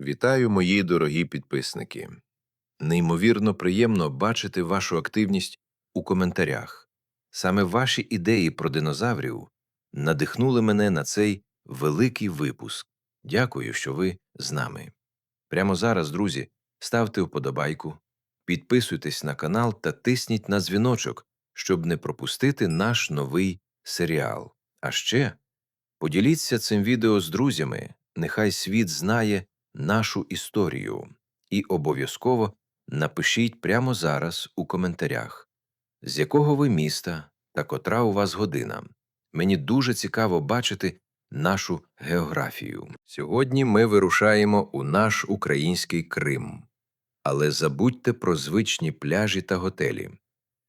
Вітаю, мої дорогі підписники. Неймовірно приємно бачити вашу активність у коментарях. Саме ваші ідеї про динозаврів надихнули мене на цей великий випуск. Дякую, що ви з нами. Прямо зараз, друзі, ставте вподобайку, підписуйтесь на канал та тисніть на дзвіночок, щоб не пропустити наш новий серіал. А ще поділіться цим відео з друзями, нехай світ знає нашу історію. І обов'язково напишіть прямо зараз у коментарях, з якого ви міста та котра у вас година. Мені дуже цікаво бачити нашу географію. Сьогодні ми вирушаємо у наш український Крим. Але забудьте про звичні пляжі та готелі.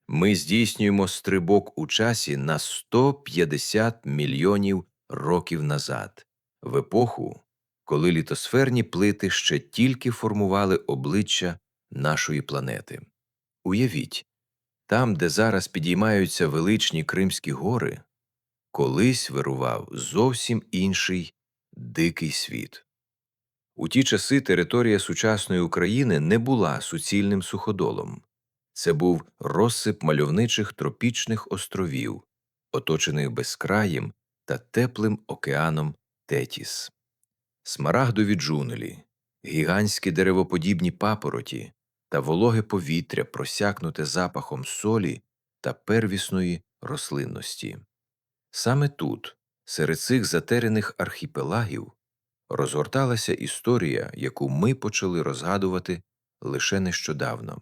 Ми здійснюємо стрибок у часі на 150 мільйонів років назад, в епоху, коли літосферні плити ще тільки формували обличчя нашої планети. Уявіть, там, де зараз підіймаються величні Кримські гори, колись вирував зовсім інший дикий світ. У ті часи територія сучасної України не була суцільним суходолом. Це був розсип мальовничих тропічних островів, оточених безкраїм та теплим океаном Тетіс. Смарагдові джунглі, гігантські деревоподібні папороті та вологе повітря, просякнуте запахом солі та первісної рослинності. Саме тут, серед цих затеряних архіпелагів, розгорталася історія, яку ми почали розгадувати лише нещодавно.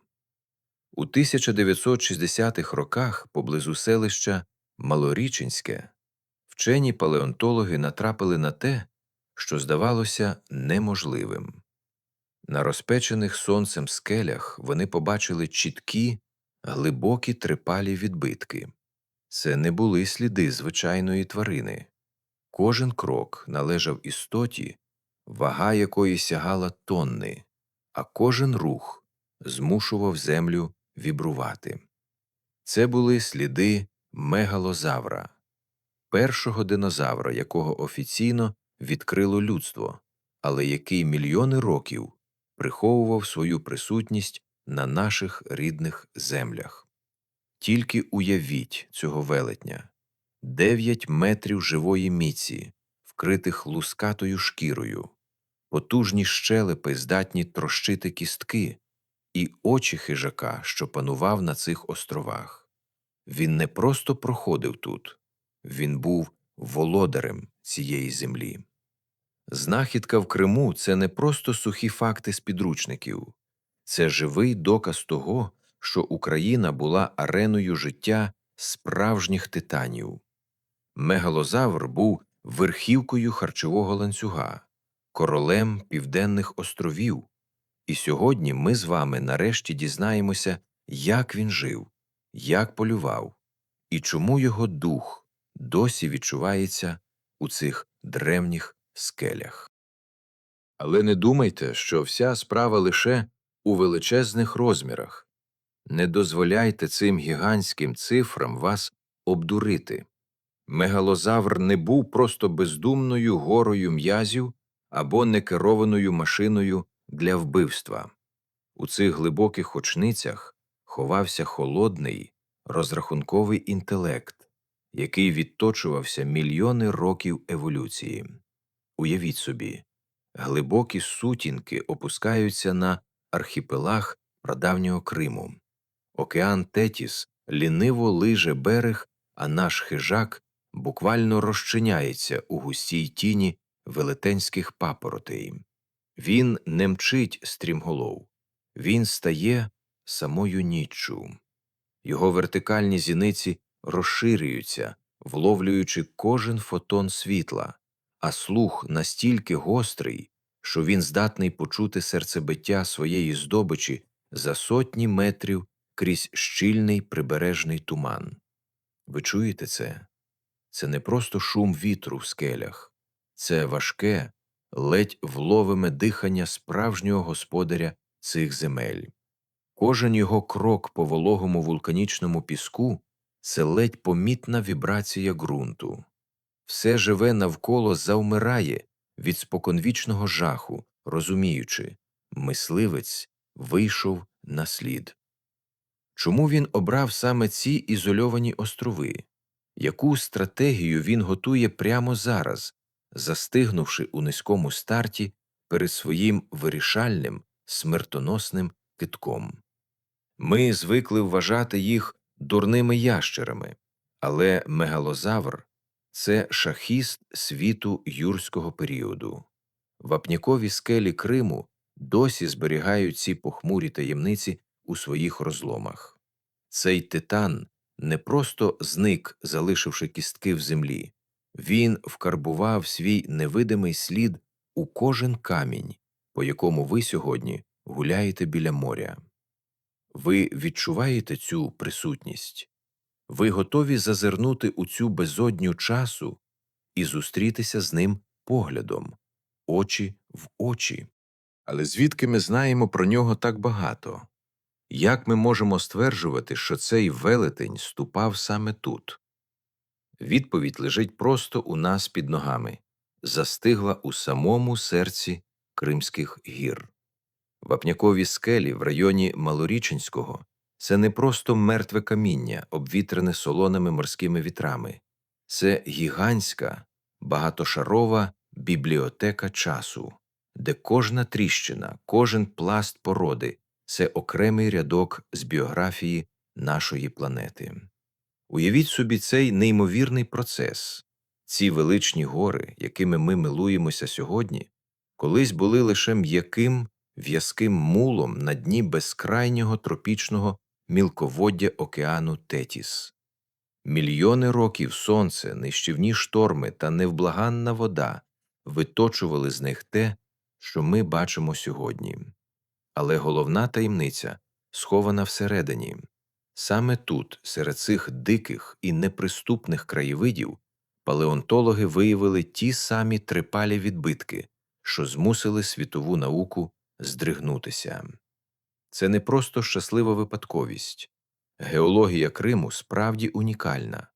У 1960-х роках поблизу селища Малоріченське вчені палеонтологи натрапили на те, що здавалося неможливим. На розпечених сонцем скелях вони побачили чіткі, глибокі трипалі відбитки. Це не були сліди звичайної тварини. Кожен крок належав істоті, вага якої сягала тонни, а кожен рух змушував землю вібрувати. Це були сліди мегалозавра, першого динозавра, якого офіційно відкрило людство, але який мільйони років приховував свою присутність на наших рідних землях. Тільки уявіть цього велетня. 9 метрів живої міці, вкритих лускатою шкірою, потужні щелепи, здатні трощити кістки, і очі хижака, що панував на цих островах. Він не просто проходив тут, він був володарем цієї землі. Знахідка в Криму – це не просто сухі факти з підручників. Це живий доказ того, що Україна була ареною життя справжніх титанів. Мегалозавр був верхівкою харчового ланцюга, королем Південних островів. І сьогодні ми з вами нарешті дізнаємося, як він жив, як полював, і чому його дух досі відчувається у цих древніх скелях. Але не думайте, що вся справа лише у величезних розмірах. Не дозволяйте цим гігантським цифрам вас обдурити. Мегалозавр не був просто бездумною горою м'язів або некерованою машиною для вбивства. У цих глибоких очницях ховався холодний, розрахунковий інтелект, який відточувався мільйони років еволюції. Уявіть собі, глибокі сутінки опускаються на архіпелаг прадавнього Криму. Океан Тетіс ліниво лиже берег, а наш хижак буквально розчиняється у густій тіні велетенських папоротей. Він не мчить стрімголов, він стає самою ніччю. Його вертикальні зіниці розширюються, вловлюючи кожен фотон світла, а слух настільки гострий, що він здатний почути серцебиття своєї здобичі за сотні метрів крізь щільний прибережний туман. Ви чуєте це? Це не просто шум вітру в скелях. Це важке, ледь вловиме дихання справжнього господаря цих земель. Кожен його крок по вологому вулканічному піску – це ледь помітна вібрація ґрунту. Все живе навколо завмирає від споконвічного жаху, розуміючи, мисливець вийшов на слід. Чому він обрав саме ці ізольовані острови? Яку стратегію він готує прямо зараз, застигнувши у низькому старті перед своїм вирішальним, смертоносним китком? Ми звикли вважати їх дурними ящерами, але мегалозавр – це шахіст світу юрського періоду. Вапнякові скелі Криму досі зберігають ці похмурі таємниці у своїх розломах. Цей титан не просто зник, залишивши кістки в землі. Він вкарбував свій невидимий слід у кожен камінь, по якому ви сьогодні гуляєте біля моря. Ви відчуваєте цю присутність? Ви готові зазирнути у цю безодню часу і зустрітися з ним поглядом, очі в очі? Але звідки ми знаємо про нього так багато? Як ми можемо стверджувати, що цей велетень ступав саме тут? Відповідь лежить просто у нас під ногами, застигла у самому серці Кримських гір. Вапнякові скелі в районі Малоріченського – це не просто мертве каміння, обвітрене солоними морськими вітрами. Це гігантська, багатошарова бібліотека часу, де кожна тріщина, кожен пласт породи – це окремий рядок з біографії нашої планети. Уявіть собі цей неймовірний процес. Ці величні гори, якими ми милуємося сьогодні, колись були лише м'яким, в'язким мулом на дні безкрайнього тропічного мілководдя океану Тетіс. Мільйони років сонце, нищівні шторми та невблаганна вода виточували з них те, що ми бачимо сьогодні. Але головна таємниця схована всередині. Саме тут, серед цих диких і неприступних краєвидів, палеонтологи виявили ті самі трипалі відбитки, що змусили світову науку здригнутися. Це не просто щаслива випадковість. Геологія Криму справді унікальна.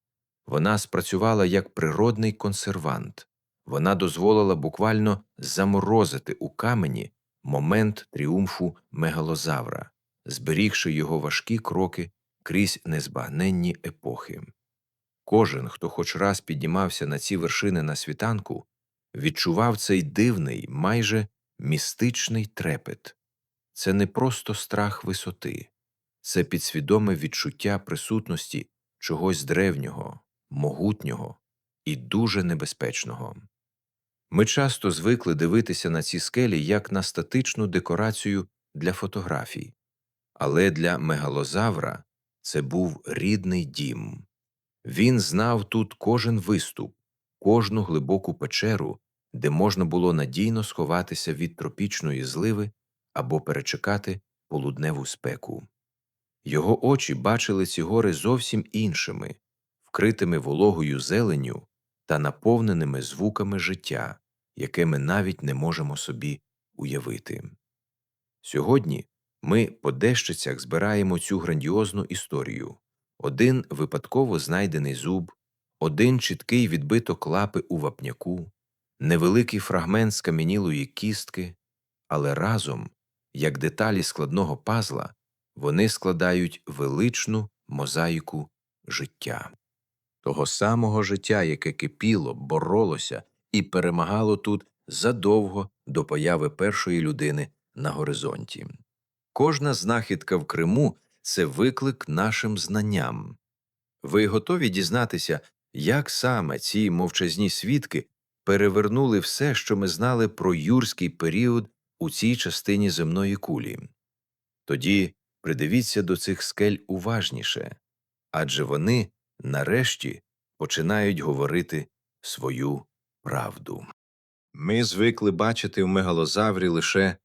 Вона спрацювала як природний консервант. Вона дозволила буквально заморозити у камені момент тріумфу мегалозавра, зберігши його важкі кроки крізь незбагненні епохи. Кожен, хто хоч раз піднімався на ці вершини на світанку, відчував цей дивний, майже містичний трепет. Це не просто страх висоти, це підсвідоме відчуття присутності чогось древнього, могутнього і дуже небезпечного. Ми часто звикли дивитися на ці скелі як на статичну декорацію для фотографій, але для мегалозавра це був рідний дім. Він знав тут кожен виступ, кожну глибоку печеру, де можна було надійно сховатися від тропічної зливи або перечекати полудневу спеку. Його очі бачили ці гори зовсім іншими, вкритими вологою зеленню та наповненими звуками життя, яке ми навіть не можемо собі уявити. Сьогодні ми по дещицях збираємо цю грандіозну історію. Один випадково знайдений зуб, один чіткий відбиток лапи у вапняку, невеликий фрагмент скам'янілої кістки, але разом, як деталі складного пазла, вони складають величну мозаїку життя. Того самого життя, яке кипіло, боролося і перемагало тут задовго до появи першої людини на горизонті. Кожна знахідка в Криму – це виклик нашим знанням. Ви готові дізнатися, як саме ці мовчазні свідки перевернули все, що ми знали про юрський період у цій частині земної кулі? Тоді придивіться до цих скель уважніше, адже вони, нарешті, починають говорити свою правду. Ми звикли бачити в мегалозаврі лише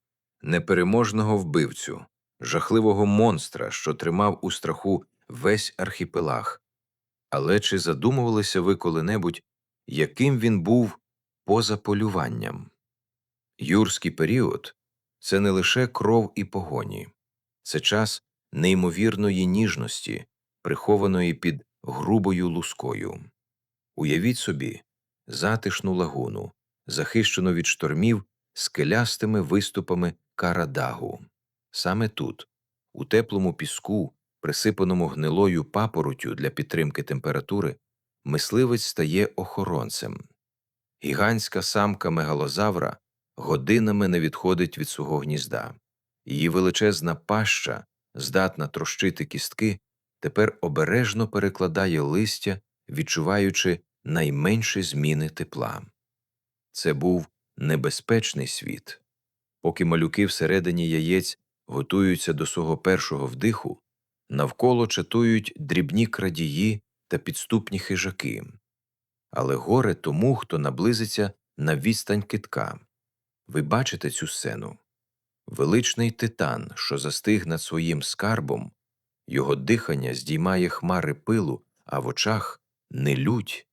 непереможного вбивцю, жахливого монстра, що тримав у страху весь архіпелаг. Але чи задумувалися ви коли-небудь, яким він був поза полюванням? Юрський період – це не лише кров і погоні. Це час неймовірної ніжності, прихованої під грубою лускою. Уявіть собі затишну лагуну, захищену від штормів скелястими виступами Карадагу. Саме тут, у теплому піску, присипаному гнилою папоротю для підтримки температури, мисливець стає охоронцем. Гігантська самка мегалозавра годинами не відходить від свого гнізда. Її величезна паща, здатна трощити кістки, тепер обережно перекладає листя, відчуваючи найменші зміни тепла. Це був небезпечний світ. Поки малюки всередині яєць готуються до свого першого вдиху, навколо чатують дрібні крадії та підступні хижаки. Але горе тому, хто наблизиться на відстань кидка. Ви бачите цю сцену? Величний титан, що застиг над своїм скарбом, його дихання здіймає хмари пилу, а в очах не лють,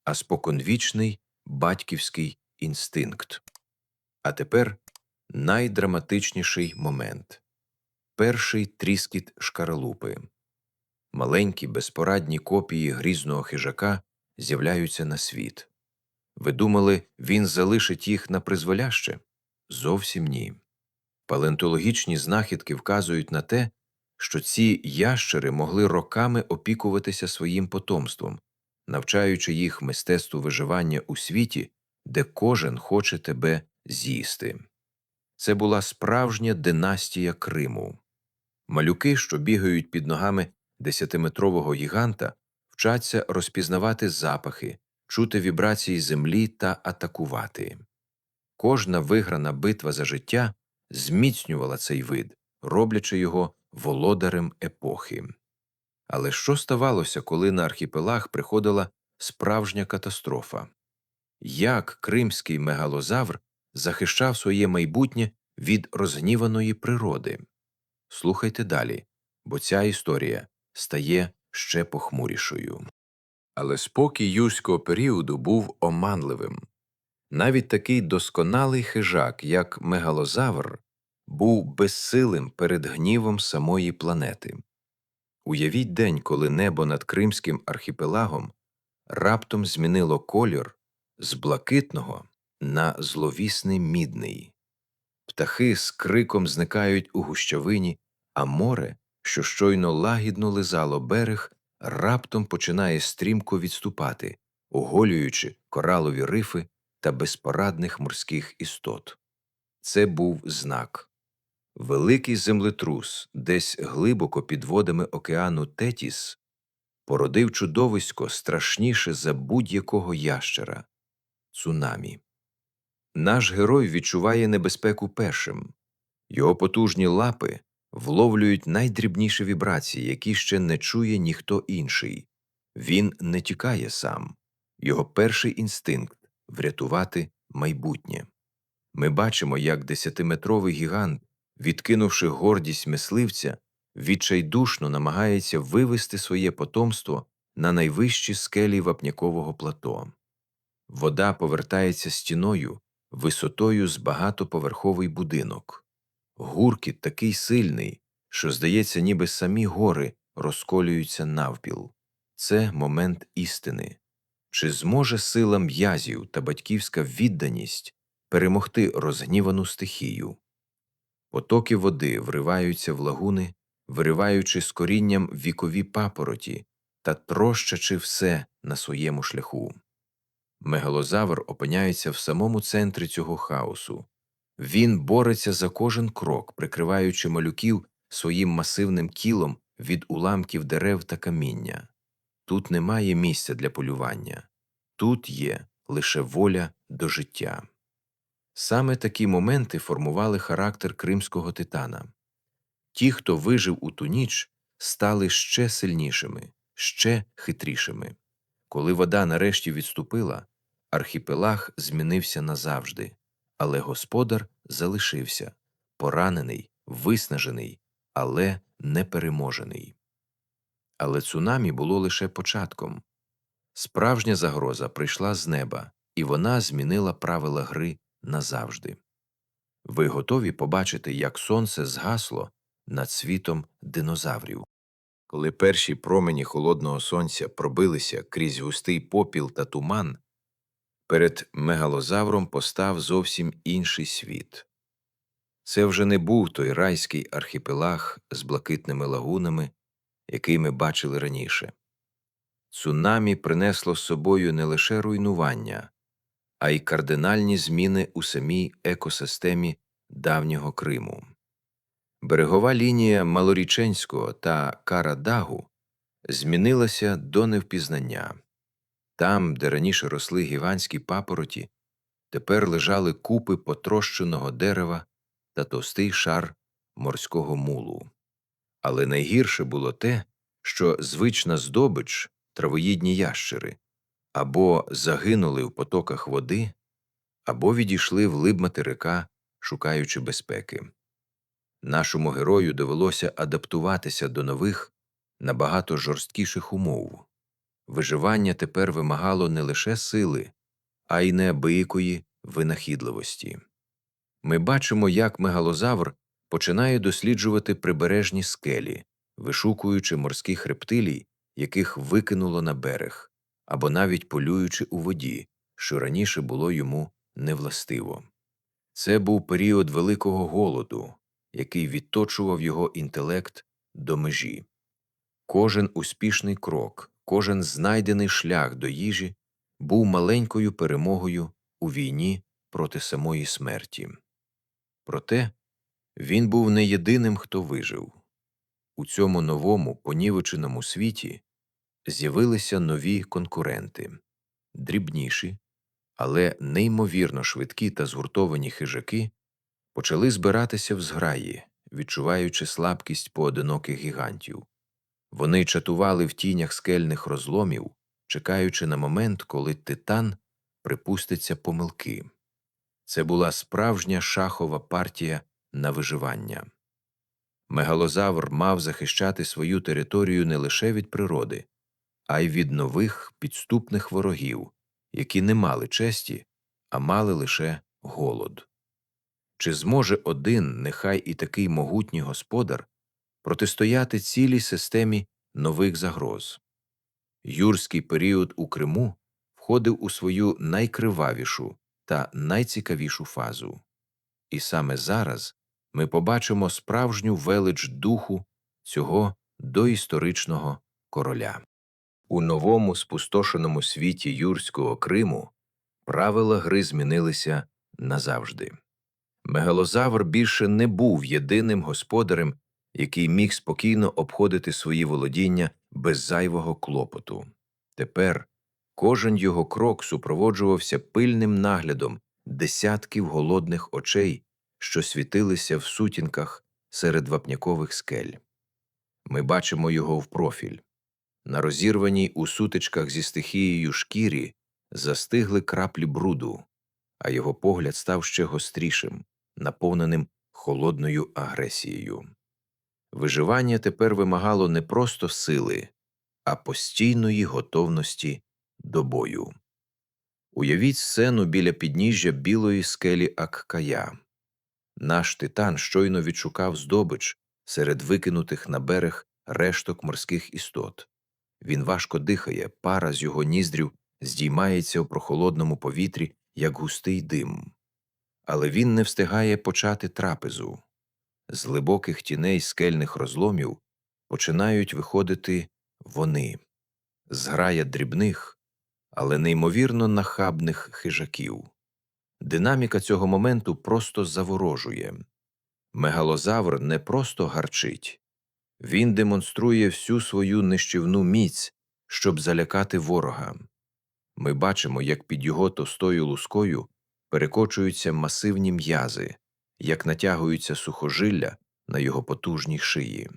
а споконвічний батьківський інстинкт. А тепер найдраматичніший момент. Перший тріскіт шкаралупи. Маленькі безпорадні копії грізного хижака з'являються на світ. Ви думали, він залишить їх на призволяще? Зовсім ні. Палеонтологічні знахідки вказують на те, що ці ящери могли роками опікуватися своїм потомством, навчаючи їх мистецтву виживання у світі, де кожен хоче тебе з'їсти. Це була справжня династія Криму. Малюки, що бігають під ногами десятиметрового гіганта, вчаться розпізнавати запахи, чути вібрації землі та атакувати. Кожна виграна битва за життя зміцнювала цей вид, роблячи його володарем епохи. Але що ставалося, коли на архіпелаг приходила справжня катастрофа? Як кримський мегалозавр захищав своє майбутнє від розгніваної природи? Слухайте далі, бо ця історія стає ще похмурішою. Але спокій юрського періоду був оманливим. Навіть такий досконалий хижак, як мегалозавр, був безсилим перед гнівом самої планети. Уявіть день, коли небо над Кримським архіпелагом раптом змінило колір з блакитного на зловісний мідний. Птахи з криком зникають у гущавині, а море, що щойно лагідно лизало берег, раптом починає стрімко відступати, оголюючи коралові рифи та безпорадних морських істот. Це був знак. Великий землетрус, десь глибоко під водами океану Тетіс, породив чудовисько страшніше за будь-якого ящера – цунамі. Наш герой відчуває небезпеку першим. Його потужні лапи вловлюють найдрібніші вібрації, які ще не чує ніхто інший. Він не тікає сам. Його перший інстинкт – врятувати майбутнє. Ми бачимо, як десятиметровий гігант, відкинувши гордість мисливця, відчайдушно намагається вивести своє потомство на найвищі скелі вапнякового плато. Вода повертається стіною, висотою з багатоповерховий будинок. Гуркіт такий сильний, що, здається, ніби самі гори розколюються навпіл. Це момент істини. Чи зможе сила м'язів та батьківська відданість перемогти розгнівану стихію? Потоки води вриваються в лагуни, вириваючи з корінням вікові папороті та трощачи все на своєму шляху. Мегалозавр опиняється в самому центрі цього хаосу. Він бореться за кожен крок, прикриваючи малюків своїм масивним тілом від уламків дерев та каміння. Тут немає місця для полювання. Тут є лише воля до життя. Саме такі моменти формували характер кримського титана. Ті, хто вижив у ту ніч, стали ще сильнішими, ще хитрішими. Коли вода нарешті відступила, архіпелаг змінився назавжди, але господар залишився, поранений, виснажений, але непереможений. Але цунамі було лише початком. Справжня загроза прийшла з неба, і вона змінила правила гри назавжди. Ви готові побачити, як сонце згасло над світом динозаврів? Коли перші промені холодного сонця пробилися крізь густий попіл та туман, Перед мегалозавром постав зовсім інший світ. Це вже не був той райський архіпелаг з блакитними лагунами, який ми бачили раніше. Цунамі принесло з собою не лише руйнування, а й кардинальні зміни у самій екосистемі давнього Криму. Берегова лінія Малоріченського та Карадагу змінилася до невпізнання. Там, де раніше росли гігантські папороті, тепер лежали купи потрощеного дерева та товстий шар морського мулу. Але найгірше було те, що звична здобич, травоїдні ящери, або загинули в потоках води, або відійшли вглиб материка, шукаючи безпеки. Нашому герою довелося адаптуватися до нових, набагато жорсткіших умов. Виживання тепер вимагало не лише сили, а й неабиякої винахідливості. Ми бачимо, як мегалозавр починає досліджувати прибережні скелі, вишукуючи морських рептилій, яких викинуло на берег, або навіть полюючи у воді, що раніше було йому невластиво. Це був період великого голоду, який відточував його інтелект до межі. Кожен успішний крок, кожен знайдений шлях до їжі був маленькою перемогою у війні проти самої смерті. Проте він був не єдиним, хто вижив. У цьому новому, понівеченому світі з'явилися нові конкуренти. Дрібніші, але неймовірно швидкі та згуртовані хижаки почали збиратися в зграї, відчуваючи слабкість поодиноких гігантів. Вони чатували в тінях скельних розломів, чекаючи на момент, коли титан припуститься помилки. Це була справжня шахова партія на виживання. Мегалозавр мав захищати свою територію не лише від природи, а й від нових підступних ворогів, які не мали честі, а мали лише голод. Чи зможе один, нехай і такий могутній господар, протистояти цілій системі нових загроз? Юрський період у Криму входив у свою найкривавішу та найцікавішу фазу. І саме зараз ми побачимо справжню велич духу цього доісторичного короля. У новому спустошеному світі юрського Криму правила гри змінилися назавжди. Мегалозавр більше не був єдиним господарем, який міг спокійно обходити свої володіння без зайвого клопоту. Тепер кожен його крок супроводжувався пильним наглядом десятків голодних очей, що світилися в сутінках серед вапнякових скель. Ми бачимо його в профіль. На розірваній у сутичках зі стихією шкірі застигли краплі бруду, а його погляд став ще гострішим, наповненим холодною агресією. Виживання тепер вимагало не просто сили, а постійної готовності до бою. Уявіть сцену біля підніжжя білої скелі Аккая. Наш титан щойно відшукав здобич серед викинутих на берег решток морських істот. Він важко дихає, пара з його ніздрів здіймається у прохолодному повітрі, як густий дим. Але він не встигає почати трапезу. З глибоких тіней скельних розломів починають виходити вони. Зграя дрібних, але неймовірно нахабних хижаків. Динаміка цього моменту просто заворожує. Мегалозавр не просто гарчить. Він демонструє всю свою нищівну міць, щоб залякати ворога. Ми бачимо, як під його товстою лускою перекочуються масивні м'язи, як натягуються сухожилля на його потужній шиї.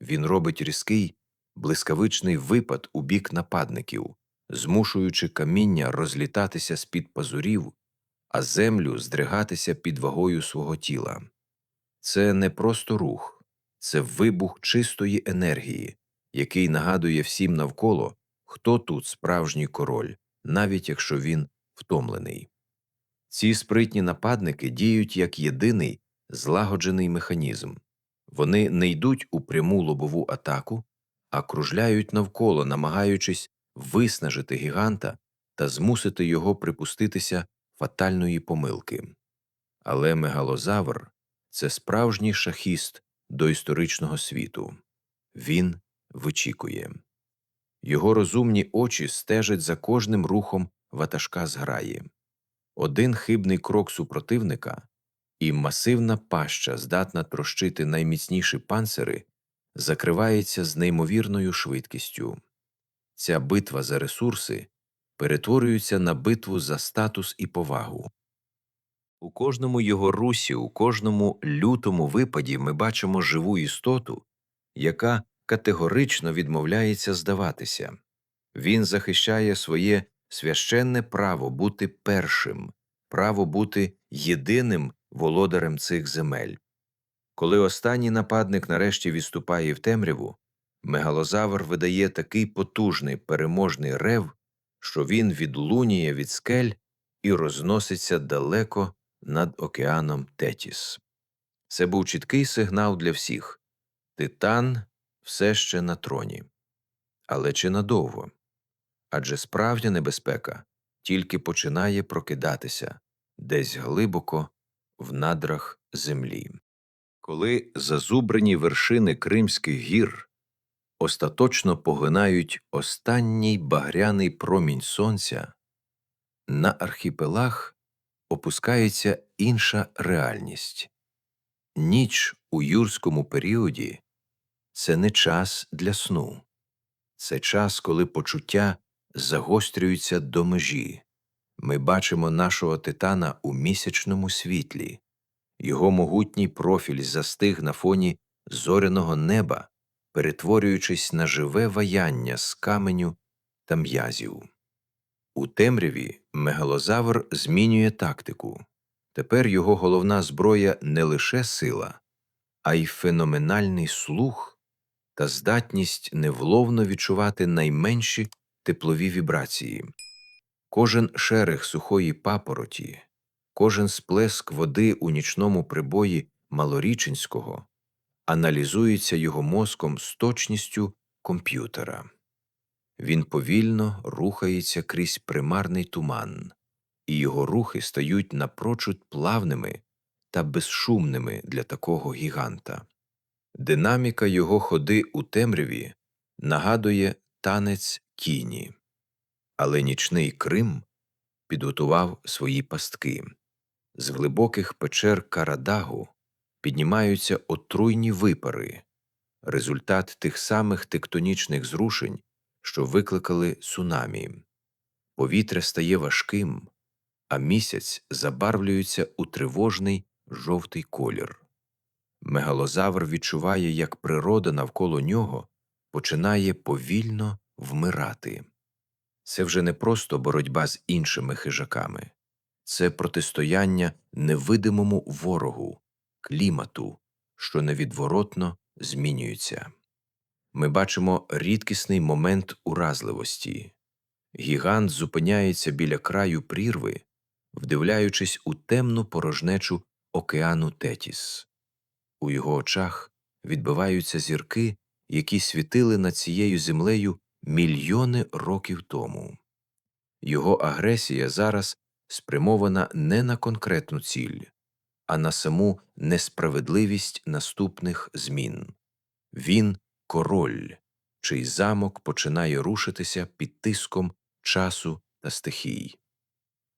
Він робить різкий, блискавичний випад у бік нападників, змушуючи каміння розлітатися з-під пазурів, а землю здригатися під вагою свого тіла. Це не просто рух, це вибух чистої енергії, який нагадує всім навколо, хто тут справжній король, навіть якщо він втомлений. Ці спритні нападники діють як єдиний злагоджений механізм. Вони не йдуть у пряму лобову атаку, а кружляють навколо, намагаючись виснажити гіганта та змусити його припуститися фатальної помилки. Але мегалозавр – це справжній шахіст доісторичного світу. Він вичікує. Його розумні очі стежать за кожним рухом ватажка зграї. Один хибний крок супротивника, і масивна паща, здатна трощити найміцніші панцири, закривається з неймовірною швидкістю. Ця битва за ресурси перетворюється на битву за статус і повагу. У кожному його русі, у кожному лютому випаді ми бачимо живу істоту, яка категорично відмовляється здаватися. Він захищає своє священне право бути першим, право бути єдиним володарем цих земель. Коли останній нападник нарешті відступає в темряву, мегалозавр видає такий потужний переможний рев, що він відлунює від скель і розноситься далеко над океаном Тетіс. Це був чіткий сигнал для всіх. Титан все ще на троні. Але чи надовго? Адже справжня небезпека тільки починає прокидатися десь глибоко в надрах землі. Коли зазубрені вершини Кримських гір остаточно погинають останній багряний промінь сонця, на архіпелаг опускається інша реальність. Ніч у юрському періоді – це не час для сну. Це час, коли почуття загострюються до межі. Ми бачимо нашого Титана у місячному світлі. Його могутній профіль застиг на фоні зоряного неба, перетворюючись на живе ваяння з каменю та м'язів. У темряві мегалозавр змінює тактику. Тепер його головна зброя не лише сила, а й феноменальний слух та здатність невловно відчувати найменші теплові вібрації. Кожен шерех сухої папороті, кожен сплеск води у нічному прибої Малоріченського аналізується його мозком з точністю комп'ютера. Він повільно рухається крізь примарний туман, і його рухи стають напрочуд плавними та безшумними для такого гіганта. Динаміка його ходи у темряві нагадує танець кіні. Але нічний Крим підготував свої пастки. З глибоких печер Карадагу піднімаються отруйні випари, результат тих самих тектонічних зрушень, що викликали цунамі. Повітря стає важким, а місяць забарвлюється у тривожний жовтий колір. Мегалозавр відчуває, як природа навколо нього починає повільно вмирати. Це вже не просто боротьба з іншими хижаками. Це протистояння невидимому ворогу, клімату, що невідворотно змінюється. Ми бачимо рідкісний момент уразливості. Гігант зупиняється біля краю прірви, вдивляючись у темну порожнечу океану Тетіс. У його очах відбиваються зірки, які світили над цією землею мільйони років тому. Його агресія зараз спрямована не на конкретну ціль, а на саму несправедливість наступних змін. Він – король, чий замок починає рушитися під тиском часу та стихій.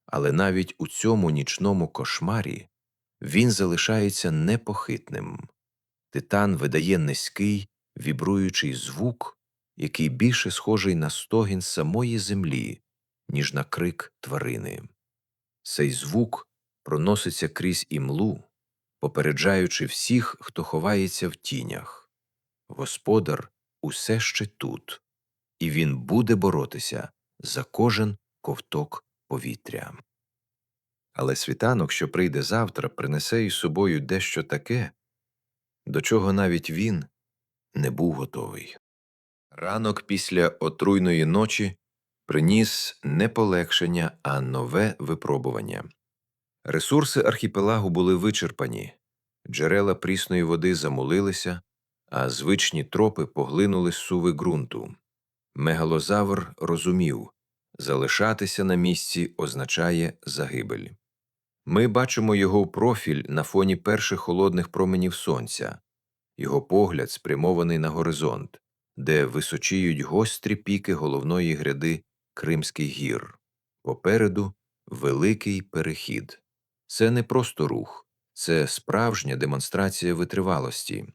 Але навіть у цьому нічному кошмарі він залишається непохитним. Титан видає низький, вібруючий звук, який більше схожий на стогін самої землі, ніж на крик тварини. Цей звук проноситься крізь імлу, попереджаючи всіх, хто ховається в тінях. Господар усе ще тут, і він буде боротися за кожен ковток повітря. Але світанок, що прийде завтра, принесе із собою дещо таке, до чого навіть він не був готовий. Ранок після отруйної ночі приніс не полегшення, а нове випробування. Ресурси архіпелагу були вичерпані, джерела прісної води замулилися, а звичні тропи поглинули зсуви ґрунту. Мегалозавр розумів, Залишатися на місці означає загибель. Ми бачимо його профіль на фоні перших холодних променів сонця, його погляд спрямований на горизонт, де височіють гострі піки головної гряди Кримських гір. Попереду – великий перехід. Це не просто рух, це справжня демонстрація витривалості.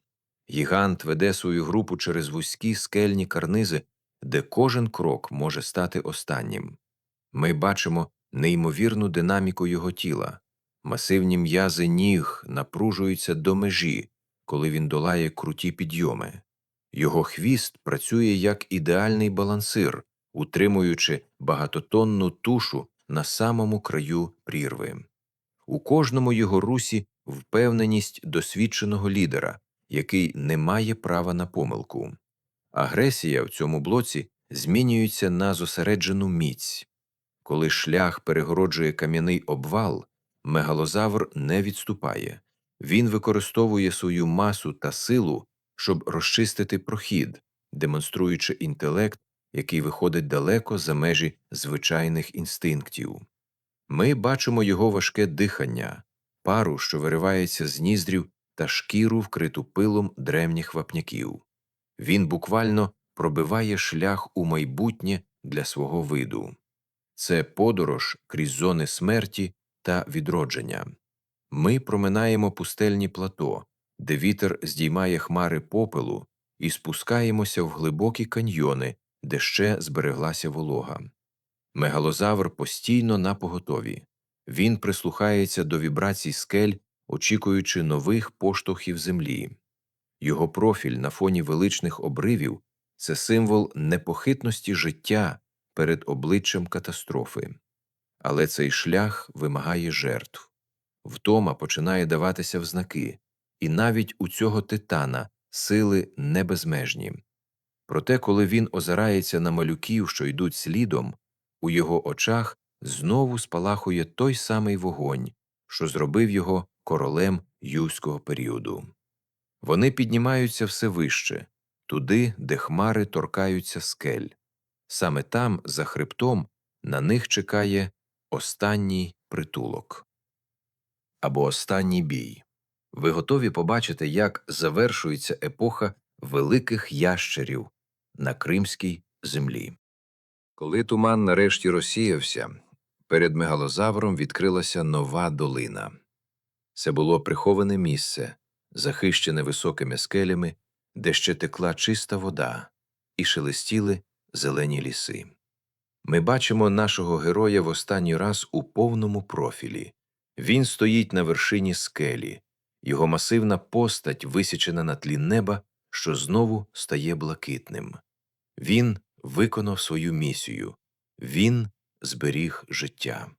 Гігант веде свою групу через вузькі скельні карнизи, де кожен крок може стати останнім. Ми бачимо неймовірну динаміку його тіла. Масивні м'язи ніг напружуються до межі, коли він долає круті підйоми. Його хвіст працює як ідеальний балансир, утримуючи багатотонну тушу на самому краю прірви. У кожному його русі впевненість досвідченого лідера, який не має права на помилку. Агресія в цьому блоці змінюється на зосереджену міць. Коли шлях перегороджує кам'яний обвал, мегалозавр не відступає. Він використовує свою масу та силу, щоб розчистити прохід, демонструючи інтелект, який виходить далеко за межі звичайних інстинктів. Ми бачимо його важке дихання, пару, що виривається з ніздрів, та шкіру, вкриту пилом древніх вапняків. Він буквально пробиває шлях у майбутнє для свого виду. Це подорож крізь зони смерті та відродження. Ми проминаємо пустельні плато, де вітер здіймає хмари попелу, і спускаємося в глибокі каньйони, де ще збереглася волога. Мегалозавр постійно напоготові. Він прислухається до вібрацій скель, очікуючи нових поштовхів землі. Його профіль на фоні величних обривів – це символ непохитності життя перед обличчям катастрофи. Але цей шлях вимагає жертв. Втома починає даватися в знаки, і навіть у цього титана сили не безмежні. Проте, коли він озирається на малюків, що йдуть слідом, у його очах знову спалахує той самий вогонь, що зробив його королем юрського періоду. Вони піднімаються все вище, туди, де хмари торкаються скель. Саме там, за хребтом, на них чекає останній притулок. Або останній бій. Ви готові побачити, як завершується епоха великих ящерів на Кримській землі. Коли туман нарешті розсіявся, перед мегалозавром відкрилася нова долина. Це було приховане місце, захищене високими скелями, де ще текла чиста вода і шелестіли зелені ліси. Ми бачимо нашого героя в останній раз у повному профілі. Він стоїть на вершині скелі, його масивна постать висічена на тлі неба, що знову стає блакитним. Він виконав свою місію, він зберіг життя.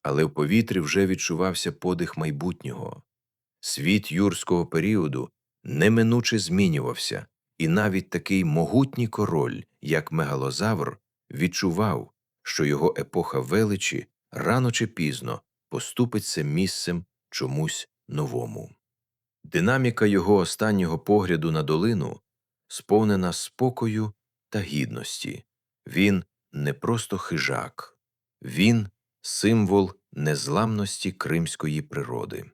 Але в повітрі вже відчувався подих майбутнього. Світ юрського періоду неминуче змінювався, і навіть такий могутній король, як мегалозавр, відчував, що його епоха величі рано чи пізно поступиться місцем чомусь новому. Динаміка його останнього погляду на долину сповнена спокою та гідності. Він не просто хижак, він – символ незламності кримської природи.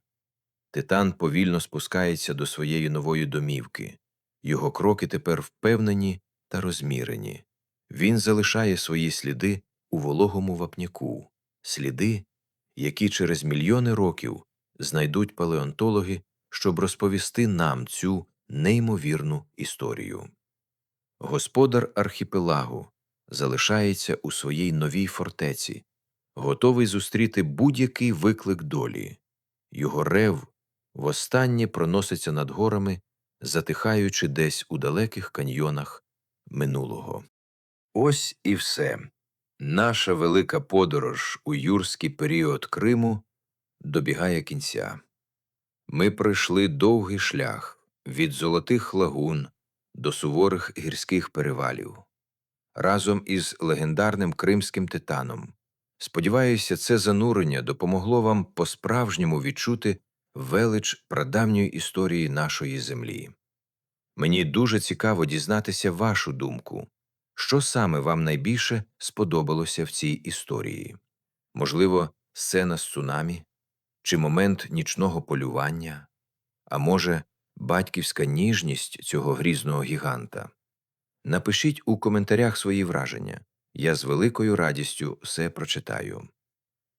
Титан повільно спускається до своєї нової домівки. Його кроки тепер впевнені та розмірені. Він залишає свої сліди у вологому вапняку, сліди, які через мільйони років знайдуть палеонтологи, щоб розповісти нам цю неймовірну історію. Господар архіпелагу залишається у своїй новій фортеці, готовий зустріти будь-який виклик долі. Його рев востаннє проноситься над горами, затихаючи десь у далеких каньйонах минулого. Ось і все. Наша велика подорож у юрський період Криму добігає кінця. Ми пройшли довгий шлях від золотих лагун до суворих гірських перевалів. Разом із легендарним кримським титаном. Сподіваюся, це занурення допомогло вам по-справжньому відчути велич прадавньої історії нашої землі. Мені дуже цікаво дізнатися вашу думку. Що саме вам найбільше сподобалося в цій історії? Можливо, сцена з цунамі? Чи момент нічного полювання? А може, батьківська ніжність цього грізного гіганта? Напишіть у коментарях свої враження. Я з великою радістю все прочитаю.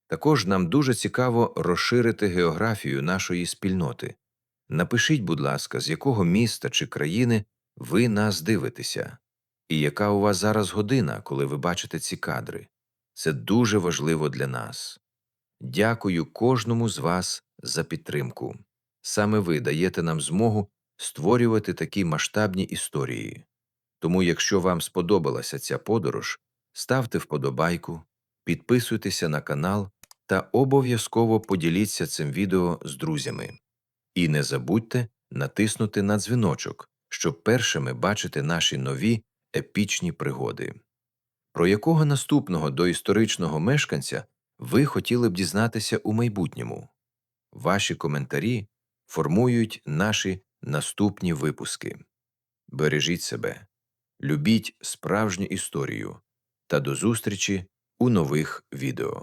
Також нам дуже цікаво розширити географію нашої спільноти. Напишіть, будь ласка, з якого міста чи країни ви нас дивитеся, і яка у вас зараз година, коли ви бачите ці кадри. Це дуже важливо для нас. Дякую кожному з вас за підтримку. Саме ви даєте нам змогу створювати такі масштабні історії. Тому, якщо вам сподобалася ця подорож, ставте вподобайку, підписуйтеся на канал та обов'язково поділіться цим відео з друзями. І не забудьте натиснути на дзвіночок, щоб першими бачити наші нові епічні пригоди. Про якого наступного доісторичного мешканця ви хотіли б дізнатися у майбутньому? Ваші коментарі формують наші наступні випуски. Бережіть себе, любіть справжню історію та до зустрічі у нових відео.